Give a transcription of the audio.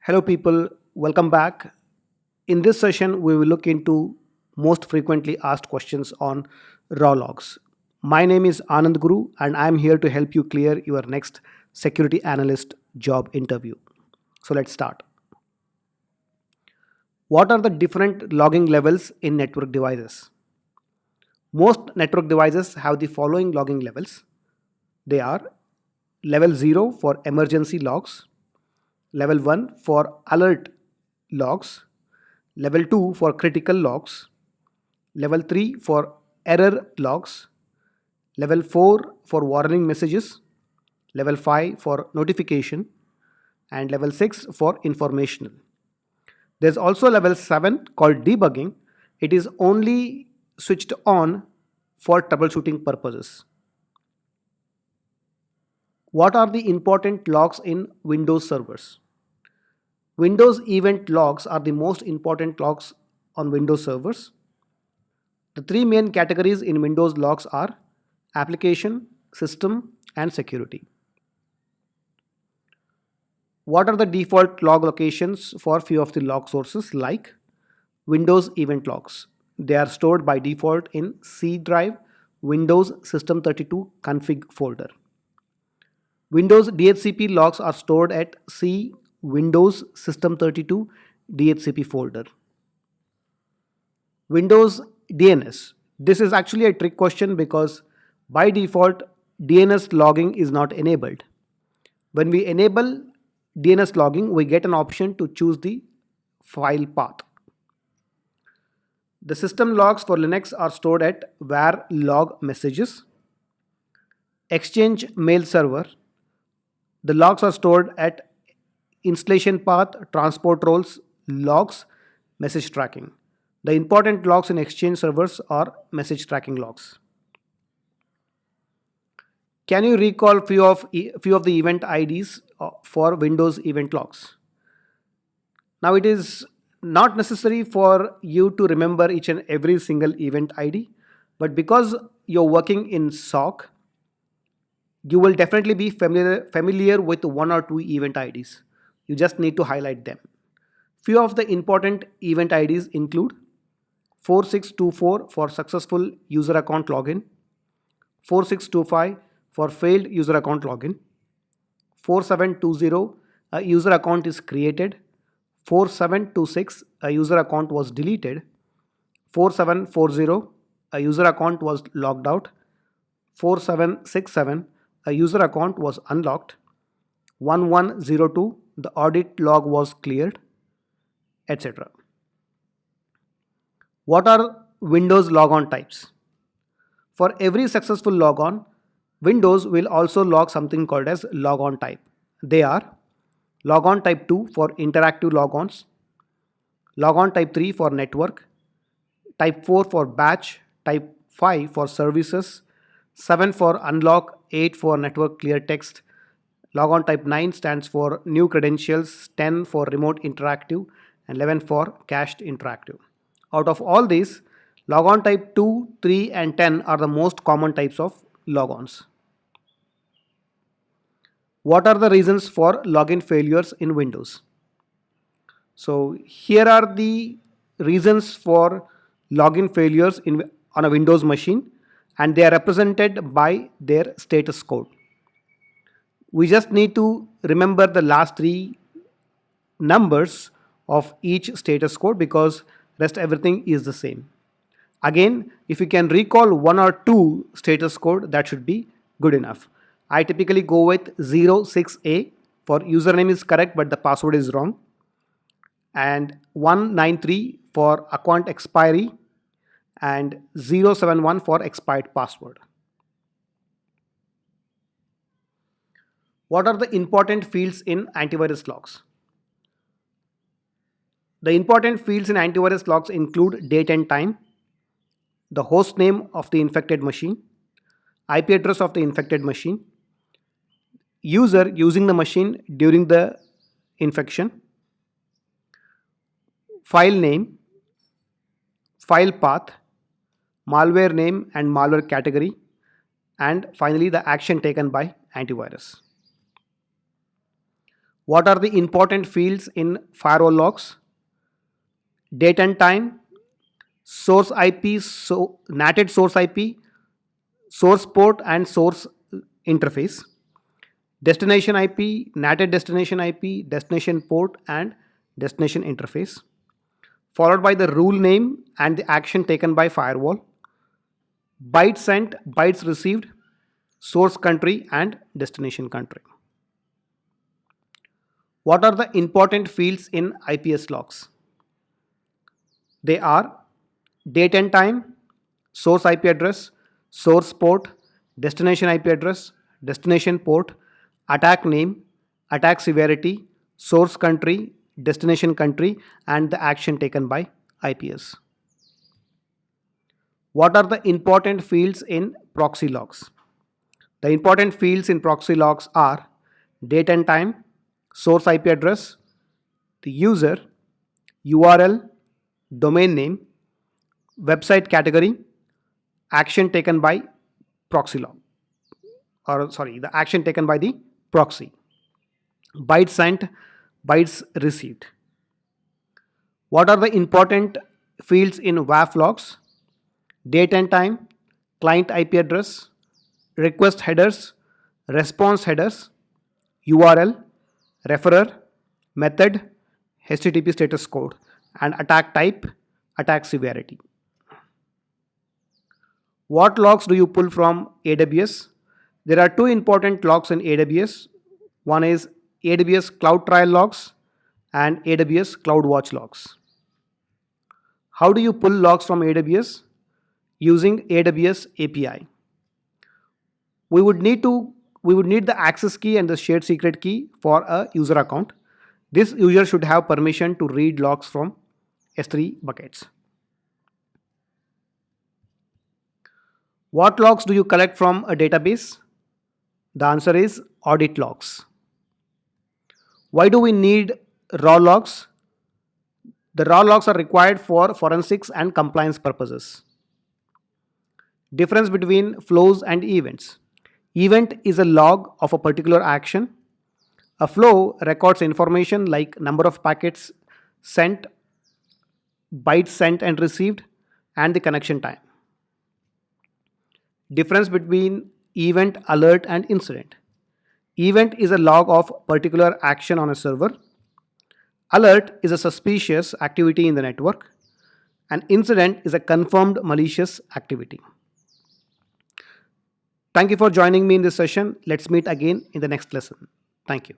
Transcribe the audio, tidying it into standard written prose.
Hello people, welcome back. In this session, we will look into most frequently asked questions on raw logs. My name is Anand Guru and I am here to help you clear your next security analyst job interview. So let's start. What are the different logging levels in network devices? Most network devices have the following logging levels. They are level 0 for emergency logs, level 1 for alert logs, level 2 for critical logs, level 3 for error logs, level 4 for warning messages, level 5 for notification, and level 6 for informational. There's also level 7 called debugging. It is only switched on for troubleshooting purposes. What are the important logs in Windows servers? Windows event logs are the most important logs on Windows servers. The three main categories in Windows logs are application, system, and security. What are the default log locations for few of the log sources like Windows event logs? They are stored by default in C drive, Windows System32 config folder. Windows DHCP logs are stored at C Windows System32 DHCP folder. Windows DNS. This is actually a trick question because by default DNS logging is not enabled. When we enable DNS logging, we get an option to choose the file path. The system logs for Linux are stored at var log messages. Exchange mail server. The logs are stored at installation path, transport roles, logs, message tracking. The important logs in Exchange servers are message tracking logs. Can you recall few of the event IDs for Windows event logs? Now it is not necessary for you to remember each and every single event ID, but because you're working in SOC, you will definitely be familiar with one or two event IDs. You just need to highlight them. Few of the important event IDs include 4624 for successful user account login, 4625 for failed user account login, 4720 a user account is created, 4726 a user account was deleted, 4740 a user account was logged out, 4767 a user account was unlocked, 1102 the audit log was cleared, etc. What are Windows logon types? For every successful logon, Windows will also log something called as logon type. They are logon type 2 for interactive logons, logon type 3 for network, type 4 for batch, type 5 for services, 7 for unlock, 8 for network clear text, logon type 9 stands for new credentials, 10 for remote interactive, and 11 for cached interactive. Out of all these, logon type 2, 3 and 10 are the most common types of logons. What are the reasons for login failures in Windows? So here are the reasons for login failures on a Windows machine, and they are represented by their status code. We just need to remember the last three numbers of each status code because rest everything is the same. Again, if you can recall one or two status code, that should be good enough. I typically go with 06A for username is correct but the password is wrong, and 193 for account expiry, and 071 for expired password. What are the important fields in antivirus logs? The important fields in antivirus logs include date and time, the host name of the infected machine, IP address of the infected machine, user using the machine during the infection, file name, file path, malware name and malware category, and finally the action taken by antivirus. What are the important fields in firewall logs? Date and time, source IP, so NATed source IP, source port and source interface, destination IP, NATed destination IP, destination port and destination interface, followed by the rule name and the action taken by firewall, bytes sent, bytes received, source country and destination country. What are the important fields in IPS logs? They are date and time, source IP address, source port, destination IP address, destination port, attack name, attack severity, source country, destination country, and the action taken by IPS. What are the important fields in proxy logs? The important fields in proxy logs are date and time, source IP address, the user, URL, domain name, website category, action taken by proxy log, or sorry, the action taken by the proxy, bytes sent, bytes received. What are the important fields in WAF logs? Date and time, client IP address, request headers, response headers, URL, referrer, method, HTTP status code, and attack type, attack severity. What logs do you pull from AWS? There are two important logs in AWS. One is AWS Cloud Trial logs and AWS CloudWatch logs. How do you pull logs from AWS? Using AWS API. We would need the access key and the shared secret key for a user account. This user should have permission to read logs from S3 buckets. What logs do you collect from a database? The answer is audit logs. Why do we need raw logs? The raw logs are required for forensics and compliance purposes. Difference between flows and events. Event is a log of a particular action. A flow records information like number of packets sent, bytes sent and received, and the connection time. Difference between event, alert, and incident. Event is a log of particular action on a server. Alert is a suspicious activity in the network. An incident is a confirmed malicious activity. Thank you for joining me in this session. Let's meet again in the next lesson. Thank you.